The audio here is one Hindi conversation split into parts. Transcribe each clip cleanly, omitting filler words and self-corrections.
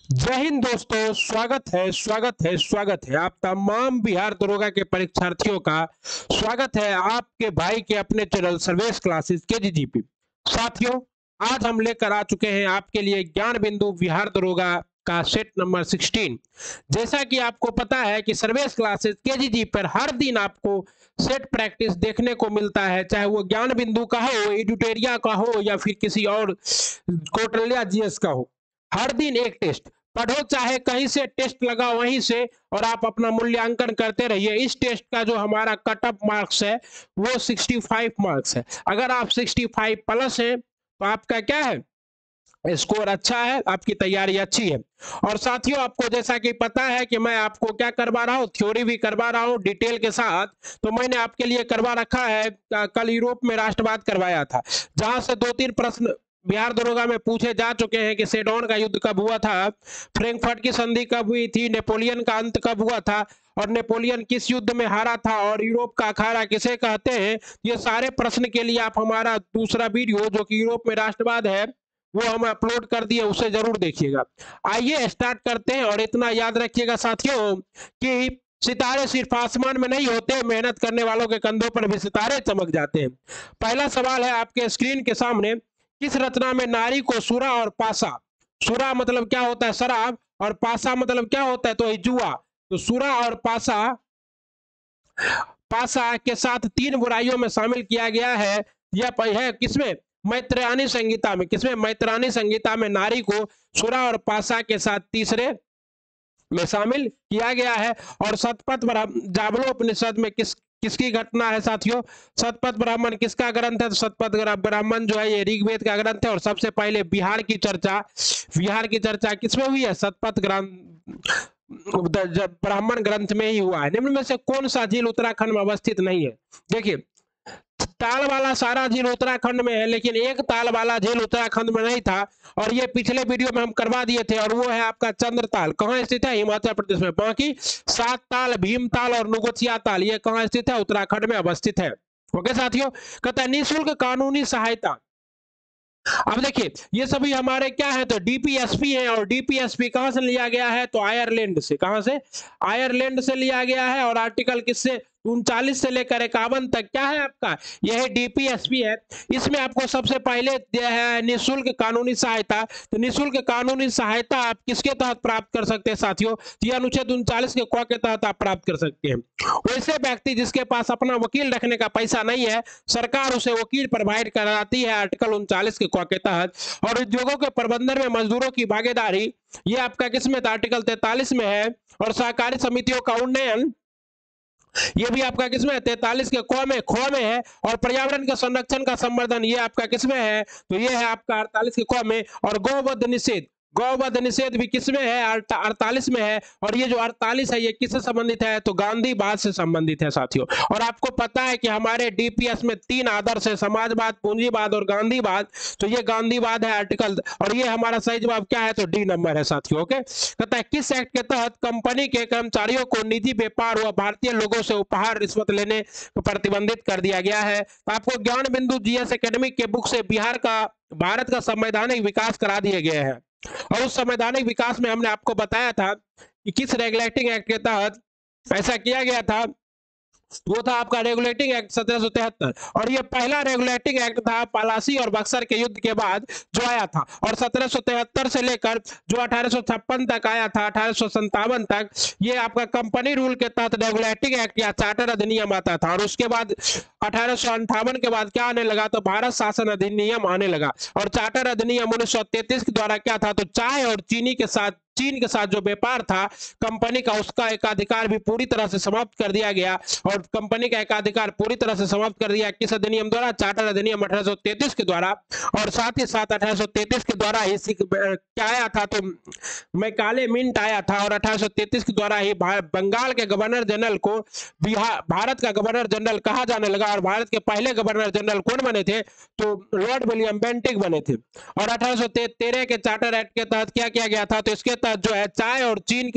जय हिंद दोस्तों, स्वागत है आप तमाम बिहार दरोगा के परीक्षार्थियों का। स्वागत है आपके भाई के अपने चैनल सर्वेश क्लासेस केजीजीपी। साथियों, आज हम लेकर आ चुके हैं आपके लिए ज्ञान बिंदु बिहार दरोगा का सेट नंबर 16। जैसा कि आपको पता है कि सर्वेश क्लासेस केजीजी पर हर दिन आपको सेट प्रैक्टिस देखने को मिलता है, चाहे वो ज्ञान बिंदु का हो, एडुटेरिया का हो या फिर किसी और कौटल्या जीएस का हो। हर दिन एक टेस्ट पढ़ो, चाहे कहीं से टेस्ट लगा वहीं से, और आप अपना मूल्यांकन करते रहिए। इस टेस्ट का जो हमारा कट ऑफ मार्क्स है वो 65 मार्क्स है। अगर आप 65 प्लस है तो आपका क्या है, स्कोर अच्छा है, आपकी तैयारी अच्छी है। और साथियों, आपको जैसा कि पता है कि मैं आपको क्या करवा रहा हूँ, थ्योरी भी करवा रहा हूँ डिटेल के साथ। तो मैंने आपके लिए करवा रखा है, कल यूरोप में राष्ट्रवाद करवाया था, जहां से 2-3 प्रश्न बिहार दरोगा में पूछे जा चुके हैं कि सेडोन का युद्ध कब हुआ था, फ्रैंकफर्ट की संधि कब हुई थी, नेपोलियन का अंत कब हुआ था, और नेपोलियन किस युद्ध में हारा था, और यूरोप का अखाड़ा किसे कहते हैं। ये सारे प्रश्न के लिए आप हमारा दूसरा वीडियो जो कि यूरोप में राष्ट्रवाद है वो हम अपलोड कर दिए, उसे जरूर देखिएगा। आइए स्टार्ट करते हैं। और इतना याद रखिएगा साथियों कि सितारे सिर्फ आसमान में नहीं होते, मेहनत करने वालों के कंधों पर भी सितारे चमक जाते हैं। पहला सवाल है आपके स्क्रीन के सामने, किस रचना में नारी को सुरा और पासा, सुरा मतलब क्या होता है शराब, और पासा मतलब क्या होता है तो जुआ, तो सुरा और पासा पासा के साथ 3 बुराइयों में शामिल किया गया है। यह है किसमें, मैत्रेयानी संहिता में। किसमें, मैत्रेयानी संहिता में नारी को सुरा और पासा के साथ तीसरे में शामिल किया गया है। और शतपथ जाबलोपनिषद में किसकी घटना है साथियों, शतपथ ब्राह्मण किसका ग्रंथ है, तो शतपथ ब्राह्मण जो है ये ऋग्वेद का ग्रंथ है। और सबसे पहले बिहार की चर्चा किसमें हुई है, शतपथ ब्राह्मण ग्रंथ में ही हुआ है। निम्न में से कौन सा झील उत्तराखंड में अवस्थित नहीं है। देखिए, ताल वाला सारा झील उत्तराखंड में है, लेकिन एक ताल वाला झील उत्तराखंड में नहीं था, और ये पिछले वीडियो में हम करवा दिए थे, और वो है आपका चंद्रताल। कहाँ स्थित है, हिमाचल प्रदेश में। बाकी 7 ताल, भीमताल और नुगोचिया ताल ये कहाँ स्थित है, उत्तराखंड में अवस्थित है। ओके साथियों, कहता है निःशुल्क कानूनी सहायता। अब देखिए, ये सभी हमारे क्या है तो डीपीएसपी है, और डीपीएसपी कहां से लिया गया है तो आयरलैंड से। कहां से, आयरलैंड से लिया गया है। और आर्टिकल किससे, 39 से लेकर 51 तक क्या है आपका, यह डीपीएसपी है। इसमें आपको सबसे पहले दिया है निःशुल्क कानूनी सहायता। तो निःशुल्क कानूनी सहायता आप किसके तहत प्राप्त कर सकते हैं साथियों, तो यह अनुच्छेद 39 के क के तहत आप प्राप्त कर सकते हैं। वैसे व्यक्ति जिसके पास अपना वकील रखने का पैसा नहीं है, सरकार उसे वकील प्रोवाइड कराती है आर्टिकल 39 के क के तहत। और उद्योगों के प्रबंधन में मजदूरों की भागीदारी, ये आपका किसमें, आर्टिकल 43 में है। और सहकारी समितियों का उन्नयन, ये भी आपका किसमें है, 43 के ख में है। और पर्यावरण के संरक्षण का संवर्धन, ये आपका किसमें है, तो ये है आपका 48 के क में। और गौवध निषेध भी किसमें है, 48 में है। और ये जो 48 है ये किससे संबंधित है, तो गांधीवाद से संबंधित है साथियों। और आपको पता है कि हमारे डीपीएस में 3 आदर्श है, समाजवाद, पूंजीवाद और गांधीवाद। तो ये गांधीवाद है आर्टिकल, और ये हमारा सही जवाब क्या है तो डी नंबर है साथियों। ओके, कहता है किस एक्ट के तहत कंपनी के कर्मचारियों को निजी व्यापार व भारतीय लोगों से उपहार रिश्वत लेने को प्रतिबंधित कर दिया गया है। तो आपको ज्ञान बिंदु जीएस एकेडमिक के बुक से भारत का संवैधानिक विकास करा दिए गए हैं। और उस संवैधानिक विकास में हमने आपको बताया था कि किस रेगुलेटिंग एक्ट के तहत ऐसा किया गया था, वो था आपका रेगुलेटिंग एक्ट 1773। और ये पहला रेगुलेटिंग एक्ट था पलासी और बक्सर के युद्ध के बाद जो आया था। और 1773 से लेकर जो 1856 तक आया था, 1857 तक, ये आपका कंपनी रूल के तहत रेगुलेटिंग एक्ट या चार्टर अधिनियम आता था। और उसके बाद 1858 के बाद क्या आने लगा, तो भारत शासन अधिनियम आने लगा। और चार्टर अधिनियम 1933 के द्वारा क्या था, तो चाय और चीन के साथ जो व्यापार था कंपनी का, उसका एकाधिकार भी पूरी तरह से समाप्त कर दिया गया। और कंपनी का एकाधिकार पूरी तरह से समाप्त कर दिया किस अधिनियम द्वारा, चार्टर अधिनियम 1833 के द्वारा। और साथ ही साथ 1833 के द्वारा ही क्या आया था, तो मैकाले मिंट आया था। और 1833 के द्वारा ही बंगाल के गवर्नर जनरल को भारत का गवर्नर जनरल कहा जाने लगा। और भारत के पहले गवर्नर जनरल कौन बने थे, तो लॉर्ड विलियम बेंटिक बने थे। और 1813 के चार्टर एक्ट के तहत क्या किया गया था, तो इसके तहत जो है चाय और चीन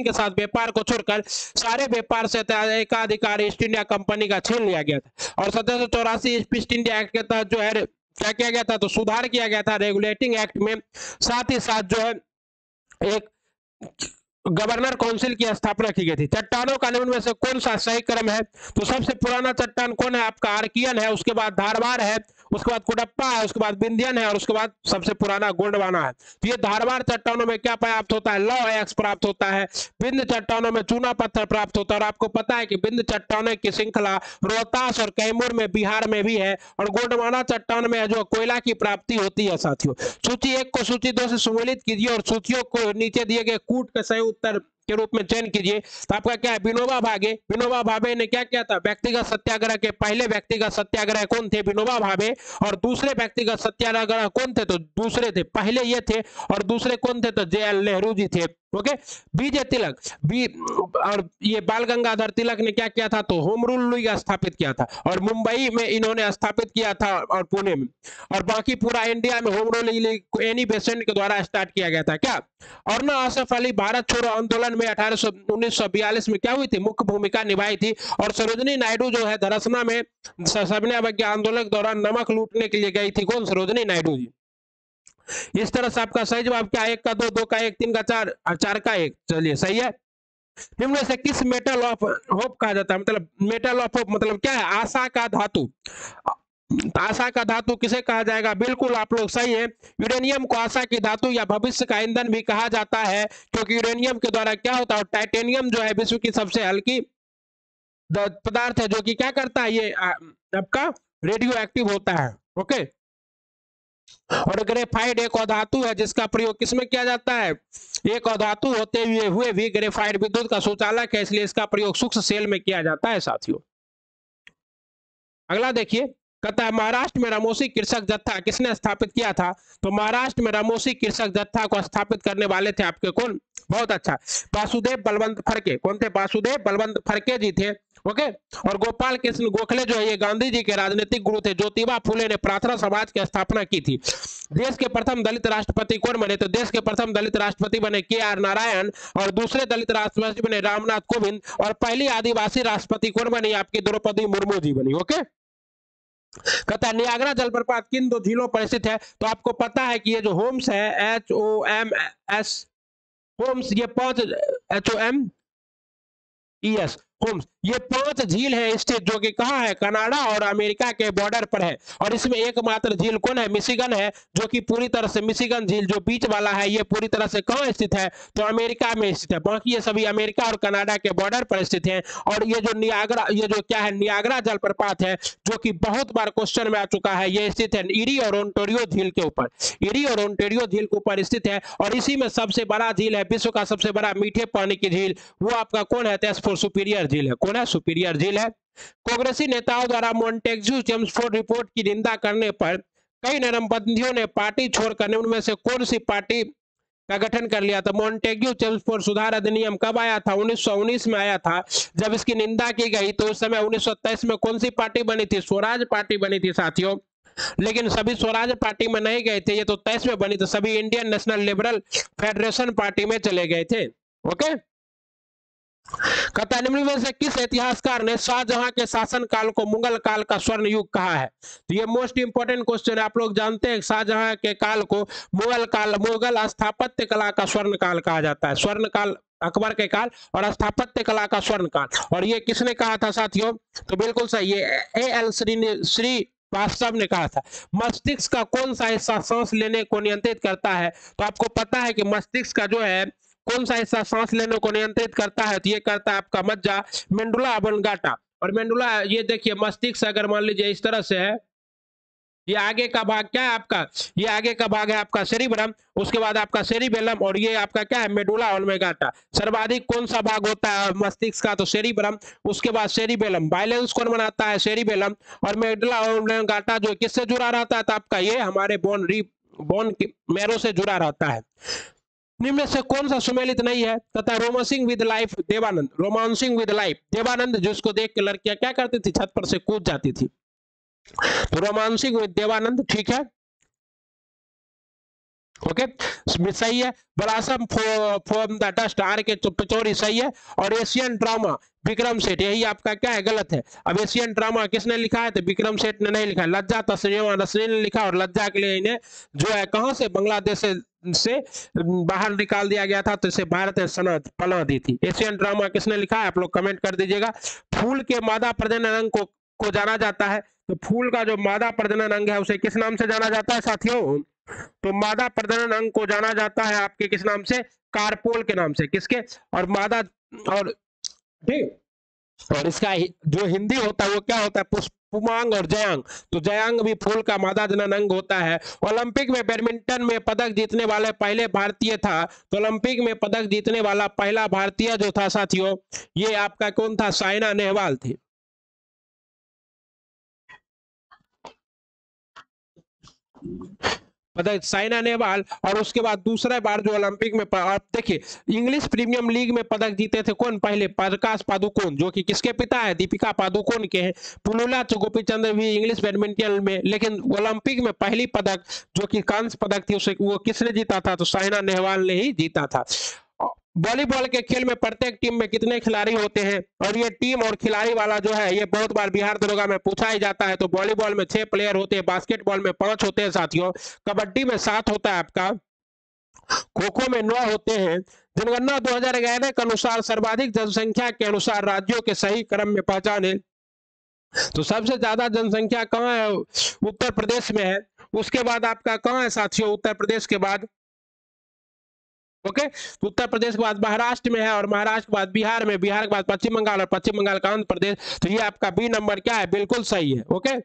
के साथ व्यापार को छोड़कर सारे व्यापार से एकाधिकार ईस्ट इंडिया कंपनी का छीन लिया गया था। और 1784 ईस्ट इंडिया एक्ट के तहत जो है क्या किया गया था, तो सुधार किया गया था रेगुलेटिंग एक्ट में। साथ ही साथ जो है एक गवर्नर काउंसिल की स्थापना की गई थी। चट्टानों का निम्न में से कौन सा सही क्रम है? तो सबसे पुराना चट्टान कौन है आपका? आर्कियन है, उसके बाद धारवाड़ है, उसके बाद कुडप्पा है, उसके बाद विंध्यन है और उसके बाद सबसे पुराना गोंडवाना है। तो ये धारवाड़ चट्टानों में क्या प्राप्त होता है? लौह अयस्क प्राप्त होता है। विंध्य चट्टानों में चूना पत्थर प्राप्त होता है। और आपको पता है कि विंध्य चट्टानों की श्रृंखला रोहतास और कैमूर में बिहार में भी है। और गोंडवाना चट्टान में जो कोयला की प्राप्ति होती है साथियों। सूची 1 को सूची 2 से सम्मिलित कीजिए और सूचियों को नीचे दिए गए कूट के सही उत्तर के रूप में चयन कीजिए। तो आपका क्या है? विनोबा भावे। विनोबा भावे ने क्या किया था? व्यक्तिगत सत्याग्रह के पहले व्यक्तिगत सत्याग्रह कौन थे? विनोबा भावे। और दूसरे व्यक्तिगत सत्याग्रह कौन थे? तो दूसरे थे, पहले ये थे और दूसरे कौन थे? तो JL नेहरू जी थे। ओके। बीजे तिलक और ये बाल गंगाधर तिलक ने क्या किया था? तो होम रूल लीग स्थापित किया था और मुंबई में इन्होंने स्थापित किया था और पुणे में। और बाकी पूरा इंडिया में home rule league Annie Besant के द्वारा स्टार्ट किया गया था। क्या? और ना आसफ अली भारत छोड़ो आंदोलन में 1942 में क्या हुई थी? मुख्य भूमिका निभाई थी। और सरोजनी नायडू जो है धरसना में सविनय अवज्ञा आंदोलन के दौरान नमक लूटने के लिए गई थी। कौन? सरोजनी नायडू जी। इस तरह से आपका सही जवाब क्या? 1 का 2, 2 का 1, 3 का 4 और 4 का 1। चलिए सही है। निम्न से किस मेटल ऑफ होप कहा जाता है? मतलब मेटल ऑफ होप मतलब क्या है? आशा का धातु। आशा का धातु किसे कहा जाएगा? बिल्कुल आप लोग सही है। यूरेनियम को आशा की धातु या भविष्य का ईंधन भी कहा जाता है, क्योंकि यूरेनियम के द्वारा क्या होता है? टाइटेनियम जो है विश्व की सबसे हल्की पदार्थ है, जो कि क्या करता है? ये आपका रेडियो एक्टिव होता है। ओके। और ग्रेफाइट एक अधातु है जिसका प्रयोग किसमें किया जाता है? एक अधातु होते हुए भी ग्रेफाइट विद्युत का सुचालक है, इसलिए इसका प्रयोग सूक्ष्म सेल में किया जाता है साथियों। अगला देखिए, कहता है महाराष्ट्र में रामोसी कृषक जत्था किसने स्थापित किया था? तो महाराष्ट्र में रामोसी कृषक जत्था को स्थापित करने वाले थे आपके कौन? बहुत अच्छा, वासुदेव बलवंत फड़के। कौन थे? वासुदेव बलवंत फड़के जी थे। ओके। और गोपाल कृष्ण गोखले जो है ये गांधी जी के राजनीतिक गुरु थे। ज्योतिबा फुले ने प्रार्थना समाज की स्थापना की थी। देश के प्रथम दलित राष्ट्रपति कौन बने? तो देश के प्रथम दलित राष्ट्रपति बने KR नारायण। और दूसरे दलित राष्ट्रपति बने रामनाथ कोविंद। और पहली आदिवासी राष्ट्रपति कौन बनी? आपकी द्रौपदी मुर्मू जी बनी। ओके। कहता है नियाग्रा जलप्रपात किन 2 झीलों पर स्थित है? तो आपको पता है कि ये जो होम्स है HOMS होम्स, ये 5 HOMES होम्स, ये 5 झील है स्थित, जो कि कहाँ है? कनाडा और अमेरिका के बॉर्डर पर है। और इसमें एकमात्र झील कौन है? मिशिगन है, जो कि पूरी तरह से मिशिगन झील जो बीच वाला है ये पूरी तरह से कहाँ स्थित है? तो अमेरिका में स्थित है। बाकी ये सभी अमेरिका और कनाडा के बॉर्डर पर स्थित हैं। और ये जो नियाग्रा, ये जो क्या है? नियाग्रा जलप्रपात है, जो कि बहुत बार क्वेश्चन में आ चुका है, ये स्थित है ईरी और ओंटारियो झील के ऊपर। ईरी और ओंटारियो झील के ऊपर स्थित है। और इसी में सबसे बड़ा झील है, विश्व का सबसे बड़ा मीठे पानी की झील, वो आपका कौन है? तो सुपीरियर झील है। कौन है? सुपीरियर झील है। कांग्रेसी नेताओं द्वारा मोंटेग्यू चेम्सफोर्ड रिपोर्ट की निंदा करने पर कई नरमपंथियों ने पार्टी छोड़कर निम्न में से कौन सी पार्टी का गठन कर लिया था? मोंटेग्यू चेम्सफोर्ड सुधार अधिनियम कब आया था? 1919 में आया था। जब इसकी निंदा की गई तो उस समय 1923 में कौन सी पार्टी बनी थी? स्वराज पार्टी बनी थी साथियों। लेकिन सभी स्वराज पार्टी में नहीं गए थे, ये तो 23 में बनी, तो सभी Indian national liberal federation party में चले गए थे। ओके। कहता है निम्न में से किस इतिहासकार ने शाहजहां के शासन काल को मुगल काल का स्वर्ण युग कहा है? तो ये मोस्ट इंपोर्टेंट क्वेश्चन है। आप लोग जानते हैं शाहजहां के काल को मुगल काल, मुगल स्थापत्य कला का स्वर्ण काल कहा जाता है। स्वर्ण काल अकबर के काल और स्थापत्य कला का स्वर्ण काल। और ये किसने कहा था साथियों? तो बिल्कुल सही, ये AL श्रीवास्तव ने कहा था। मस्तिष्क का कौन सा हिस्सा सांस लेने को नियंत्रित करता है? तो आपको पता है कि मस्तिष्क का जो है कौन सा हिस्सा सांस लेने को नियंत्रित करता है? तो ये करता है आपका मज्जा, मेंडुला ऑब्लिंगाटा। और मेंडुला, ये देखिए मस्तिष्क अगर मान लीजिए इस तरह से है, ये आगे का भाग क्या है आपका? ये आगे का भाग है आपका सेरिब्रम, उसके बाद आपका सेरिबेलम, और ये आपका क्या है? मेडुला ऑब्लिंगाटा। सर्वाधिक कौन सा भाग होता है मस्तिष्क का? तो सेरिब्रम, उसके बाद सेरिबेलम। बैलेंस कौन बनाता है? सेरिबेलम। और मेडुला ऑब्लिंगाटा जो किससे जुड़ा रहता है? तो आपका ये हमारे बोन मैरो से जुड़ा रहता है। निम्न से कौन सा सुमेलित नहीं है? तथा romancing with life Dev Anand. Romancing with life Dev Anand, जिसको देख के लड़कियां क्या करती थी? छत पर से कूद जाती थी। तो रोमांसिंग विद देवानंद ठीक है। ओके सही है। बलासम फ्रॉम द डस्ट आर के पिचौरी सही है। और एशियन ड्रामा विक्रम सेठ, यही आपका क्या है, गलत है। अब एशियन ड्रामा किसने लिखा है, तो विक्रम सेठ ने नहीं लिखा। लज्जा तस्लीमा नसरीन ने लिखा, और लज्जा के लिए इन्हें जो है कहां से, बांग्लादेश से बाहर निकाल दिया गया था, तो इसे भारत ने सनद पनाह दी थी। एशियन ड्रामा किसने लिखा है, आप लोग कमेंट कर दीजिएगा। फूल के मादा प्रजनन अंग को जाना जाता है, तो फूल का जो मादा प्रजनन अंग है उसे किस नाम से जाना जाता है साथियों, तो मादा प्रजनन अंग को जाना जाता है आपके किस नाम से, कार्पोल के नाम से। किसके, और मादा, और ठीक, और इसका जो हिंदी होता है वो क्या होता है, पुमांग और जयांग। तो जयांग भी फूल का मादा जनन अंग होता है। ओलंपिक में बैडमिंटन में पदक जीतने वाले पहले भारतीय था, तो ओलंपिक में पदक जीतने वाला पहला भारतीय जो था साथियों, ये आपका कौन था, साइना नेहवाल थी। पदक साइना नेहवाल। और उसके बाद दूसरा बार जो ओलंपिक में, आप देखिए इंग्लिश प्रीमियम लीग में पदक जीते थे कौन पहले, प्रकाश पादुकोण, जो कि किसके पिता है, दीपिका पादुकोण के हैं। पुलुला गोपीचंद्र भी इंग्लिश बैडमिंटन में, लेकिन ओलंपिक में पहली पदक जो कि कांस्य पदक थी उसे वो किसने जीता था, तो साइना नेहवाल ने ही जीता था। वॉलीबॉल के खेल में प्रत्येक टीम में कितने खिलाड़ी होते हैं, और ये टीम और खिलाड़ी वाला जो है ये बहुत बार बिहार दरोगा में पूछा ही जाता है। तो वॉलीबॉल में 6 प्लेयर होते हैं, बास्केटबॉल में 5 होते हैं साथियों, कबड्डी में 7 होता है आपका, खो खो में 9 होते हैं। जनगणना 2011 के अनुसार सर्वाधिक जनसंख्या के अनुसार राज्यों के सही क्रम में पहचाने, तो सबसे ज्यादा जनसंख्या कहाँ है, उत्तर प्रदेश में है। उसके बाद आपका कहाँ है साथियों, उत्तर प्रदेश के बाद, ओके, तो उत्तर प्रदेश के बाद महाराष्ट्र में है, और महाराष्ट्र के बाद बिहार में, बिहार के बाद पश्चिम बंगाल, और पश्चिम बंगाल का आंध्र प्रदेश। तो ये आपका बी नंबर क्या है, बिल्कुल सही है। ओके,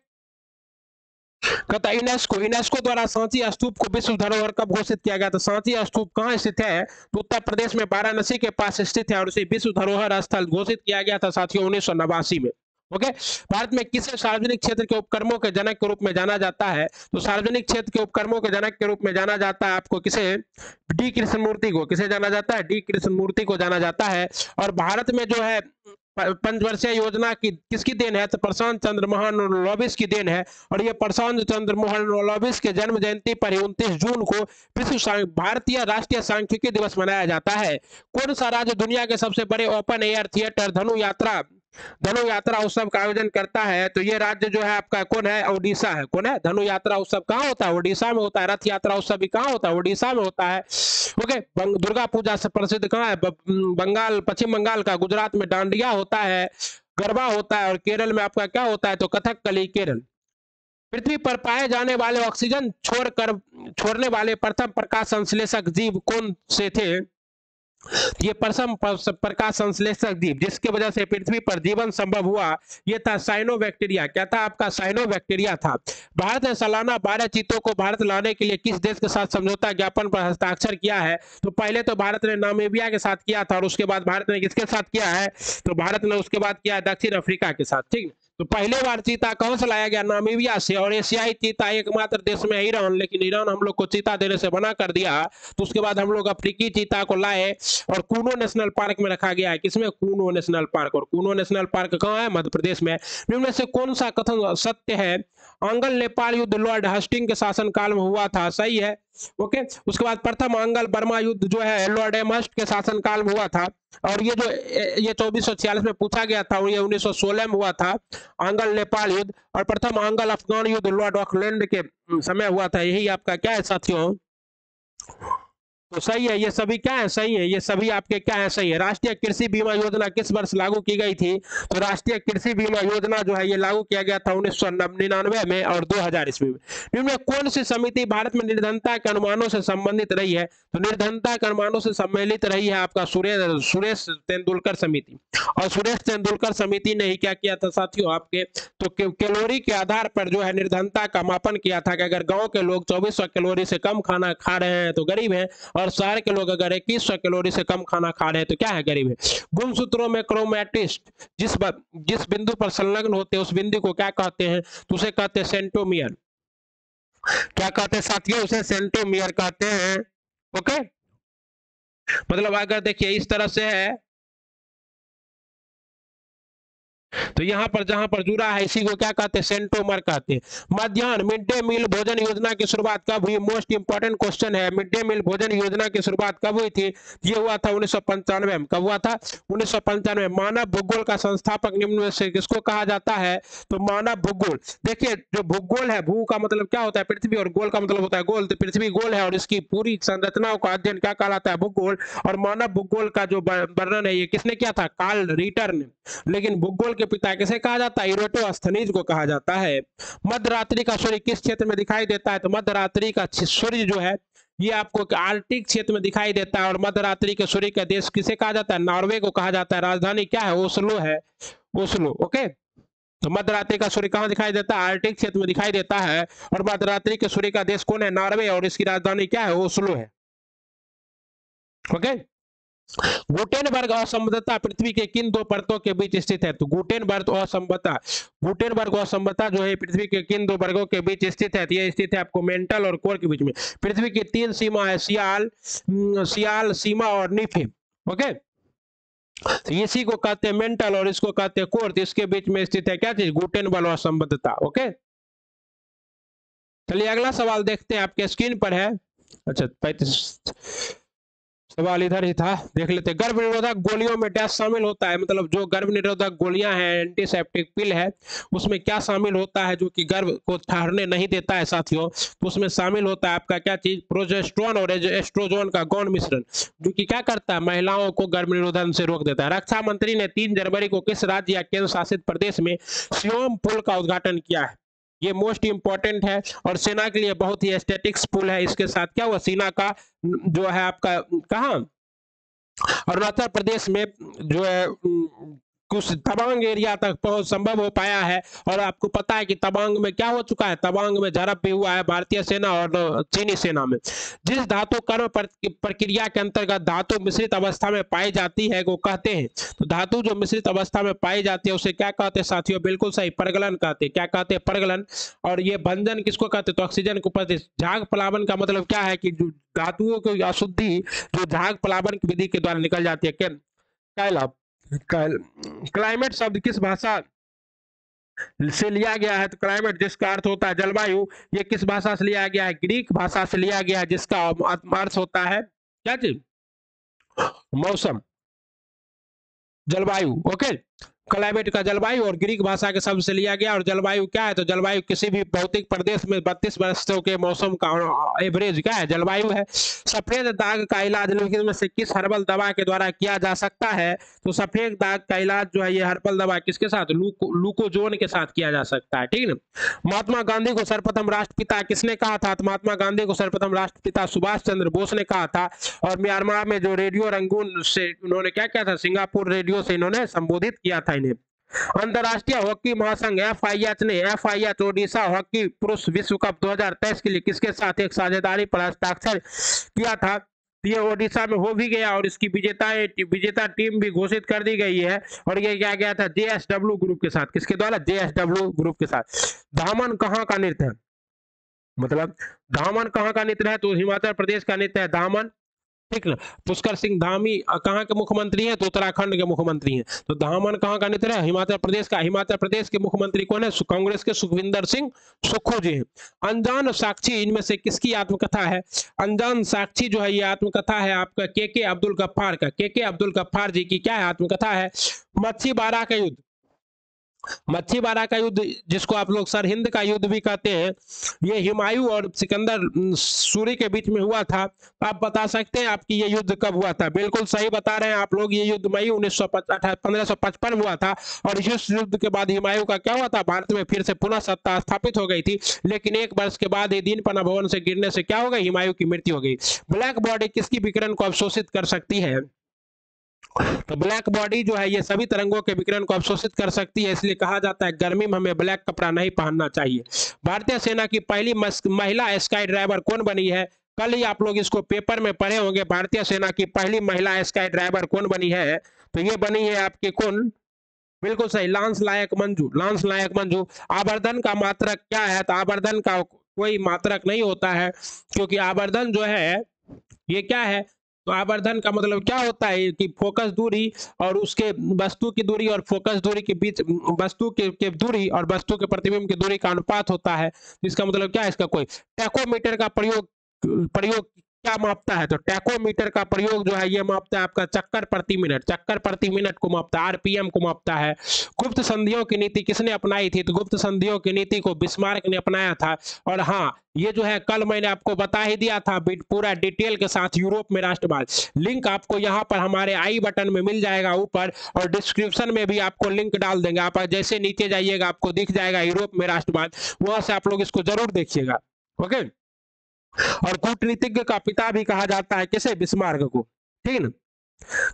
कहता यूनेस्को, यूनेस्को द्वारा सांची स्तूप को विश्व धरोहर कब घोषित किया गया, तो सांची स्तूप कहाँ स्थित है, तो उत्तर प्रदेश में वाराणसी के पास स्थित है, और उसे विश्व धरोहर स्थल घोषित किया गया था साथियों 1989 में। ओके, भारत में किसे सार्वजनिक क्षेत्र के उपक्रमों के जनक के रूप में जाना जाता है, तो सार्वजनिक क्षेत्र के उपक्रमों के जनक के रूप में जाना जाता है आपको किसे, डी कृष्णमूर्ति को। किसे जाना जाता है, डी कृष्णमूर्ति को जाना जाता है। और भारत में जो है पंचवर्षीय योजना की किसकी देन है, तो प्रशांत चंद्र महालनोबिस की देन है। और ये प्रशांत चंद्र महालनोबिस के जन्म जयंती पर 29 जून को विश्व भारतीय राष्ट्रीय सांख्यिकी दिवस मनाया जाता है। कौन सा राज्य दुनिया के सबसे बड़े ओपन एयर थिएटर धनु यात्रा उत्सव का आयोजन करता है, तो ये राज्य जो है आपका कौन है, ओडिशा है। कौन है, धनु यात्रा उत्सव कहाँ होता है, ओडिशा में होता है। रथ यात्रा उत्सव भी कहाँ होता है, ओडिशा में होता है। ओके, दुर्गा पूजा से प्रसिद्ध कहाँ है, बंगाल, पश्चिम बंगाल का। गुजरात में डांडिया होता है, गरबा होता है। और केरल में आपका क्या होता है, तो कथकली, केरल। पृथ्वी पर पाए जाने वाले ऑक्सीजन छोड़ने वाले प्रथम प्रकाश संश्लेषक जीव कौन से थे, ये प्रथम प्रकाश संश्लेषक जीव जिसकी वजह से पृथ्वी पर जीवन संभव हुआ, ये था साइनोबैक्टीरिया। क्या था आपका, साइनोबैक्टीरिया था। भारत ने सालाना 12 चीतों को भारत लाने के लिए किस देश के साथ समझौता ज्ञापन पर हस्ताक्षर किया है, तो पहले तो भारत ने नामीबिया के साथ किया था, और उसके बाद भारत ने किसके साथ किया है, तो भारत ने उसके बाद किया दक्षिण अफ्रीका के साथ। ठीक, तो पहले बार चीता कहां से लाया गया, नामीबिया से। और एशियाई चीता एकमात्र देश में ईरान, लेकिन ईरान हम लोग को चीता देने से मना कर दिया। तो उसके बाद हम लोग अफ्रीकी चीता को लाए और कूनो नेशनल पार्क में रखा गया है। किसमें, कूनो नेशनल पार्क। और कूनो नेशनल पार्क कहाँ है, मध्य प्रदेश में। इनमें से कौन सा कथन सत्य है, आंगल नेपाल युद्ध लॉर्ड हस्टिंग के शासनकाल में हुआ था, सही है। ओके, उसके बाद प्रथम आंगल बर्मा युद्ध जो है लॉर्ड एमहर्स्ट के शासनकाल में हुआ था। और ये 2446 में पूछा गया था, और ये 1916 में हुआ था आंगल नेपाल युद्ध। और प्रथम आंगल अफगान युद्ध लॉर्ड ऑकलैंड के समय हुआ था। यही आपका क्या है साथियों, तो सही है, ये सभी क्या है, सही है, ये सभी आपके क्या है, सही है। राष्ट्रीय कृषि बीमा योजना किस वर्ष लागू की गई थी, तो राष्ट्रीय कृषि बीमा योजना जो है ये लागू किया गया था 1999 में और 2000 ईस्वी में। इनमें कौन सी समिति भारत में निर्धनता के अनुमानों से संबंधित रही है, तो निर्धनता के अनुमानों से सम्मिलित रही है आपका सुरेश तेंदुलकर समिति। और सुरेश तेंदुलकर समिति ने ही क्या किया था साथियों आपके, तो कैलोरी के आधार पर जो है निर्धनता का मापन किया था कि अगर गांव के लोग 2400 कैलोरी से कम खाना खा रहे हैं तो गरीब हैं, और शहर के लोग अगर 2100 कैलोरी से कम खाना खा रहे हैं तो क्या है, गरीब है। गुणसूत्रों में क्रोमैटिस्ट जिस बिंदु पर संलग्न होते हैं उस बिंदु को क्या कहते हैं, तो उसे कहते हैं सेंटोमियर। क्या कहते हैं साथियों, उसे सेंटोमियर कहते हैं। ओके, मतलब अगर देखिए इस तरह से है, तो यहाँ पर जहां पर जुड़ा है इसी को क्या कहते हैं, सेंट्रोमर कहते हैं। मध्याह्न मिड डे मील भोजन योजना की शुरुआत कब हुई, मोस्ट इंपोर्टेंट क्वेश्चन है। मिड डे मील भोजन योजना की शुरुआत कब हुई थी, ये हुआ था 1995 में। कब हुआ था, 1995 में। मानव भूगोल का संस्थापक निम्न में से किसको कहा जाता है, तो मानव भूगोल। देखिए जो भूगोल है, भू का मतलब क्या होता है पृथ्वी, और गोल का मतलब होता है गोल, तो पृथ्वी गोल है और इसकी पूरी संरचनाओं का अध्ययन क्या कहलाता है, भूगोल। और मानव भूगोल का जो वर्णन है ये किसने किया था, कार्ल रिटर ने। लेकिन भूगोल के पिता किसे कहा जाता है, इराटोस्थनीज को कहा जाता है। मध्य रात्रि का सूर्य किस क्षेत्र में दिखाई देता है, तो मध्य रात्रि का सूर्य जो है ये आपको आर्कटिक क्षेत्र में दिखाई देता है। और मध्य रात्रि के सूर्य का देश किसे कहा जाता है, नॉर्वे को कहा जाता है। राजधानी क्या है, ओस्लो है, ओस्लो। ओके, तो मध्य रात्रि का सूर्य कहाँ दिखाई देता है, आर्कटिक क्षेत्र में दिखाई देता है। और मध्य रात्रि के सूर्य का देश कौन है, नॉर्वे, और इसकी राजधानी क्या है, ओस्लो है। ओके, गुटेनबर्ग असंबद्धता पृथ्वी के किन दो परतों के बीच स्थित है, तो गुटेनबर्ग असंबद्धता जो है पृथ्वी के किन दो वर्गों के बीच स्थित है, तो ये स्थित है आपको मेंटल और कोर के बीच में। पृथ्वी की तीन सीमा है, सियाल सीमा और नीफे। ओके, तो इसी को कहते हैं मेंटल और इसको कहते हैं कोर, तो इसके बीच में स्थित है क्या चीज, गुटेनबर्ग असंबद्धता। ओके, चलिए अगला सवाल देखते हैं, आपके स्क्रीन पर है। अच्छा 35 सवाल इधर ही था, देख लेते। गर्भ निरोधक गोलियों में डैश शामिल होता है, मतलब जो गर्भ निरोधक गोलियां हैं, एंटीसेप्टिक पिल है, उसमें क्या शामिल होता है जो कि गर्भ को ठहरने नहीं देता है साथियों, तो उसमें शामिल होता है आपका क्या चीज, प्रोजेस्टेरोन और एस्ट्रोजन का गौण मिश्रण, जो कि क्या करता है, महिलाओं को गर्भ निरोधन से रोक देता है। रक्षा मंत्री ने 3 जनवरी को किस राज्य या केंद्र शासित प्रदेश में सियोम पुल का उद्घाटन किया है, ये मोस्ट इंपॉर्टेंट है और सेना के लिए बहुत ही एस्थेटिक्स पुल है। इसके साथ क्या हुआ, सेना का जो है आपका कहाँ, अरुणाचल प्रदेश में जो है कुछ तवांग एरिया तक पहुंच संभव हो पाया है। और आपको पता है कि तवांग में क्या हो चुका है, तवांग में झड़प भी हुआ है भारतीय सेना और चीनी सेना में। जिस धातु कर्म प्रक्रिया के अंतर्गत धातु मिश्रित अवस्था में पाई जाती है वो कहते हैं, तो धातु जो मिश्रित अवस्था में पाई जाती है उसे क्या कहते हैं साथियों, बिल्कुल सही, परगलन कहते हैं। क्या कहते हैं, परगलन। और ये भंजन किसको कहते हैं, तो ऑक्सीजन को कहते हैं। झाग प्लावन का मतलब क्या है कि जो धातुओं की अशुद्धि जो झाग प्लावन की विधि के द्वारा निकल जाती है। क्लाइमेट शब्द किस भाषा से लिया गया है, तो क्लाइमेट जिसका अर्थ होता है जलवायु, ये किस भाषा से लिया गया है, ग्रीक भाषा से लिया गया है, जिसका अर्थ होता है क्या चीज, मौसम, जलवायु। ओके, क्लाइमेट का जलवायु और ग्रीक भाषा के शब्द से लिया गया। और जलवायु क्या है, तो जलवायु किसी भी भौतिक प्रदेश में 32 वर्षों के मौसम का एवरेज क्या है, जलवायु है। सफेद दाग का इलाज निम्नलिखित में से किस हर्बल दवा के द्वारा किया जा सकता है, तो सफेद दाग का इलाज जो है ये हर्बल दवा किसके साथ, लूकोजोन के साथ किया जा सकता है, ठीक है ना। महात्मा गांधी को सर्वप्रथम राष्ट्रपिता किसने कहा था, तो महात्मा गांधी को सर्वप्रथम राष्ट्रपिता सुभाष चंद्र बोस ने कहा था। और म्यांमार में जो रेडियो रंगून से उन्होंने क्या किया था, सिंगापुर रेडियो से इन्होंने संबोधित किया था इन्हें। अंतरराष्ट्रीय हॉकी महासंघ एफआईएच ने एफआईएच ओडिशा हॉकी पुरुष विश्व कप 2023 के लिए किसके साथ एक साझेदारी पर हस्ताक्षर किया था, ये ओडिशा में हो भी गया और इसकी विजेता टीम भी घोषित कर दी गई है। और ये क्या गया था, जेएसडब्ल्यू ग्रुप के साथ, किसके द्वारा, जेएसडब्ल्यू ग्रुप के साथ। धामन कहाँ का नृत्य है, मतलब धामन कहाँ का नृत्य है, तो हिमाचल प्रदेश का नृत्य है धामन, ठीक ना। पुष्कर सिंह धामी कहाँ के मुख्यमंत्री हैं, तो उत्तराखंड के मुख्यमंत्री हैं। तो धामन कहाँ का नृत्य है, हिमाचल प्रदेश का। हिमाचल प्रदेश के मुख्यमंत्री कौन है, कांग्रेस के सुखविंदर सिंह सुक्खू जी हैं। अनजान साक्षी इनमें से किसकी आत्मकथा है, अनजान साक्षी जो है ये आत्मकथा है आपका के अब्दुल गफ्फार का। के अब्दुल गफ्फार जी की क्या है, आत्मकथा है। मच्छीबाड़ा का युद्ध, मच्छीबाड़ा का युद्ध जिसको आप लोग सरहिंद का युद्ध भी कहते हैं, ये हुमायूं और सिकंदर सूरी के बीच में हुआ था। आप बता सकते हैं आपकी ये युद्ध कब हुआ था, बिल्कुल सही बता रहे हैं आप लोग, ये युद्ध मई 1555 में हुआ था। और इस युद्ध के बाद हुमायूं का क्या हुआ था, भारत में फिर से पुनः सत्ता स्थापित हो गई थी। लेकिन 1 वर्ष के बाद ही दीनपना भवन से गिरने से क्या हो गई, हुमायूं की मृत्यु हो गई। ब्लैक बॉडी किसकी विकिरण को अवशोषित कर सकती है, तो ब्लैक बॉडी जो है ये सभी तरंगों के विकिरण को अवशोषित कर सकती है, इसलिए कहा जाता है गर्मी में हमें ब्लैक कपड़ा नहीं पहनना चाहिए। भारतीय सेना की पहली महिला स्काई ड्राइवर कौन बनी है, कल ही आप लोग इसको पेपर में पढ़े होंगे। भारतीय सेना की पहली महिला स्काई ड्राइवर कौन बनी है, तो ये बनी है आपके कौन, बिल्कुल सही, लांस नायक मंजू, लांस नायक मंजू। आवर्धन का मात्रक क्या है, तो आवर्धन का कोई मात्रक नहीं होता है, क्योंकि आवर्धन जो है ये क्या है, तो आवर्धन का मतलब क्या होता है कि फोकस दूरी और उसके वस्तु की दूरी और फोकस दूरी के बीच वस्तु के दूरी और वस्तु के प्रतिबिंब की दूरी का अनुपात होता है। इसका मतलब क्या है, इसका कोई टैकोमीटर का प्रयोग प्रयोग क्या मापता है, तो टैकोमीटर का प्रयोग जो है ये मापता है आपका चक्कर प्रति मिनट को मापता है, आरपीएम को मापता है। गुप्त संधियों की नीति किसने अपनाई थी, तो गुप्त संधियों की नीति को बिस्मार्क ने अपनाया था। और हाँ, ये जो है कल मैंने आपको बता ही दिया था पूरा डिटेल के साथ, यूरोप में राष्ट्रवाद। लिंक आपको यहाँ पर हमारे आई बटन में मिल जाएगा ऊपर, और डिस्क्रिप्शन में भी आपको लिंक डाल देंगे। आप जैसे नीचे जाइएगा आपको दिख जाएगा यूरोप में राष्ट्रवाद, वहां से आप लोग इसको जरूर देखिएगा। ओके, और कूटनीतिज्ञ का पिता भी कहा जाता है किसे, बिस्मार्क को। ठीक है ना।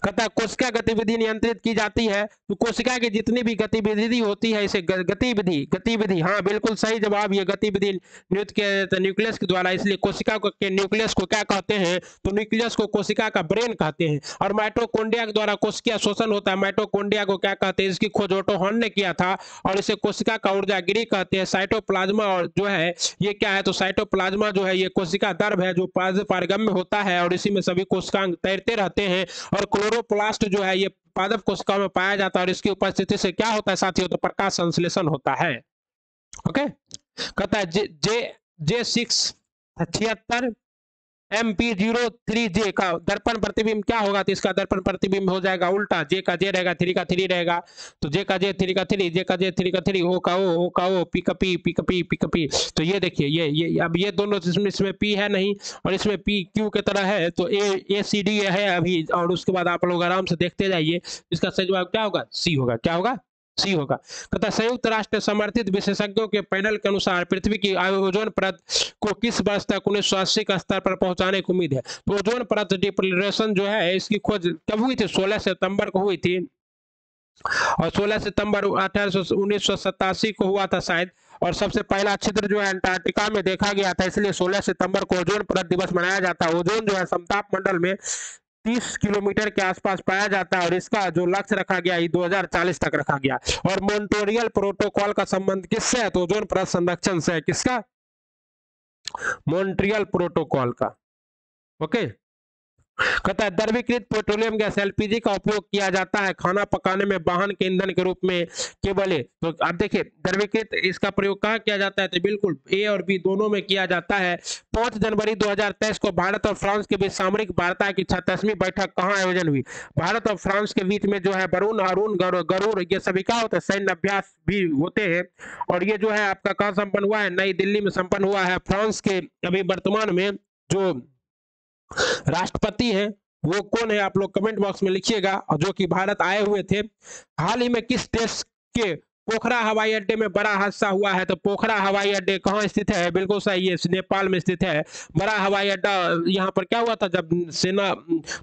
कहता कोशिका गतिविधि नियंत्रित की जाती है, तो कोशिका की जितनी भी गतिविधि होती है इसे गतिविधि हाँ बिल्कुल सही जवाब, ये गतिविधि नियुक्त किया जाता है न्यूक्लियस के द्वारा। इसलिए कोशिका को के न्यूक्लियस को क्या कहते हैं, तो न्यूक्लियस को कोशिका का ब्रेन कहते हैं। और माइटोकॉन्ड्रिया के द्वारा कोशिकीय शोषण होता है, माइटोकॉन्ड्रिया को क्या कहते हैं, इसकी खोज ओटो हॉर्न ने किया था, और इसे कोशिका का ऊर्जागिरी कहते हैं। साइटोप्लाज्मा और जो है ये क्या है, तो साइटोप्लाज्मा जो है ये कोशिका द्रव है जो पारगम्य होता है, और इसी में सभी कोशिकांग तैरते रहते हैं। और क्लोरोप्लास्ट जो है ये पादप कोशिकाओं में पाया जाता है, और इसकी उपस्थिति से क्या होता है साथियों, तो प्रकाश संश्लेषण होता है। ओके, कहता है J676 MP03J का दर्पण प्रतिबिंब क्या होगा, तो इसका दर्पण प्रतिबिंब हो जाएगा उल्टा, J का J रहेगा, 3 का 3 रहेगा, तो J का J 3 का 3, J का J 3 का 3, O का O, P का P। तो ये देखिए ये अब ये दोनों इसमें P है नहीं, और इसमें P Q के तरह है, तो ACD है अभी, और उसके बाद आप लोग आराम से देखते जाइए। इसका सही जवाब क्या होगा, C होगा। क्या होगा, सी होगा। कहता संयुक्त राष्ट्र समर्थित विशेषज्ञों के पैनल के अनुसार पृथ्वी की ओजोन परत को किस वर्ष तक 1980 का स्तर पर पहुंचाने की उम्मीद है, तो ओजोन परत डिप्लीशन जो है इसकी खोज कब हुई थी, 16 सितंबर को हुई थी, और 16 सितंबर 1987 को हुआ था शायद। और सबसे पहला छिद्र जो है अंटार्कटिका में देखा गया था, इसलिए 16 सितंबर को ओजोन परत दिवस मनाया जाता है। ओजोन जो है समताप मंडल में 30 किलोमीटर के आसपास पाया जाता है, और इसका जो लक्ष्य रखा गया ये 2040 तक रखा गया। और मॉन्ट्रियल प्रोटोकॉल का संबंध किससे है, तो ओजोन परत संरक्षण से है। किसका, मॉन्ट्रियल प्रोटोकॉल का। ओके, कहता है द्रवीकृत पेट्रोलियम गैस एलपीजी का उपयोग किया जाता है खाना पकाने में वाहन के ईंधन के रूप में केवल है। तो आप देखिए द्रवीकृत इसका प्रयोग कहाँ किया जाता है, तो बिल्कुल ए और बी दोनों में किया जाता है। 5 जनवरी 2023 को भारत और फ्रांस के बीच सामरिक वार्ता की 36वीं बैठक कहाँ आयोजन हुई, भारत और फ्रांस के बीच में जो है बरून, अरुण, गरुड़ ये सभी क्या होता है, सैन्य अभ्यास भी होते हैं। और ये जो है आपका कहाँ संपन्न हुआ है, नई दिल्ली में संपन्न हुआ है। फ्रांस के अभी वर्तमान में जो राष्ट्रपति हैं वो कौन है, आप लोग कमेंट बॉक्स में लिखिएगा। और जो कि भारत आए हुए थे। हाल ही में किस देश के पोखरा हवाई अड्डे में बड़ा हादसा हुआ है, तो पोखरा हवाई अड्डे कहाँ स्थित है, बिल्कुल सही है, नेपाल में स्थित है। बड़ा हवाई अड्डा यहाँ पर क्या हुआ था, जब सेना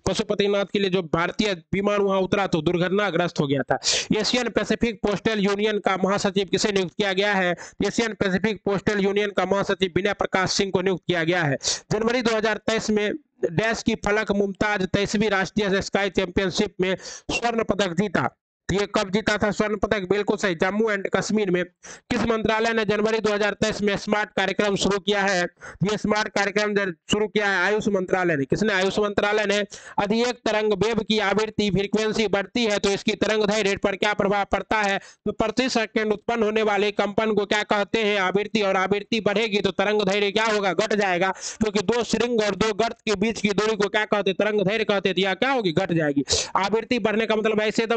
पशुपतिनाथ के लिए जो भारतीय विमान वहां उतरा तो दुर्घटनाग्रस्त हो गया था। एशियन पैसिफिक पोस्टल यूनियन का महासचिव किसे नियुक्त किया गया है, एशियन पैसिफिक पोस्टल यूनियन का महासचिव विनय प्रकाश सिंह को नियुक्त किया गया है। जनवरी 2023 में डैश की फलक मुमताज 23वीं राष्ट्रीय स्काई चैंपियनशिप में स्वर्ण पदक जीता। ये कब जीता था स्वर्ण पदक, बिल्कुल सही, जम्मू एंड कश्मीर में। किस मंत्रालय ने जनवरी 2023 में स्मार्ट कार्यक्रम शुरू किया है, ये स्मार्ट कार्यक्रम शुरू किया है आयुष मंत्रालय ने। किसने, आयुष मंत्रालय ने। अधिक तरंग वेव की आवृत्ति फ्रीक्वेंसी बढ़ती है तो इसकी तरंग दैर्घ्य रेट पर क्या प्रभाव पड़ता है, तो प्रति सेकंड उत्पन्न होने वाले कंपन को क्या कहते हैं, आवृत्ति। और आवृत्ति बढ़ेगी तो तरंग दैर्घ्य क्या होगा, घट जाएगा, क्योंकि दो श्रृंग और दो गर्त के बीच की दूरी को क्या कहते हैं, तरंग दैर्घ्य कहते हैं। या क्या होगी, घट जाएगी। आवृत्ति बढ़ने का मतलब ऐसे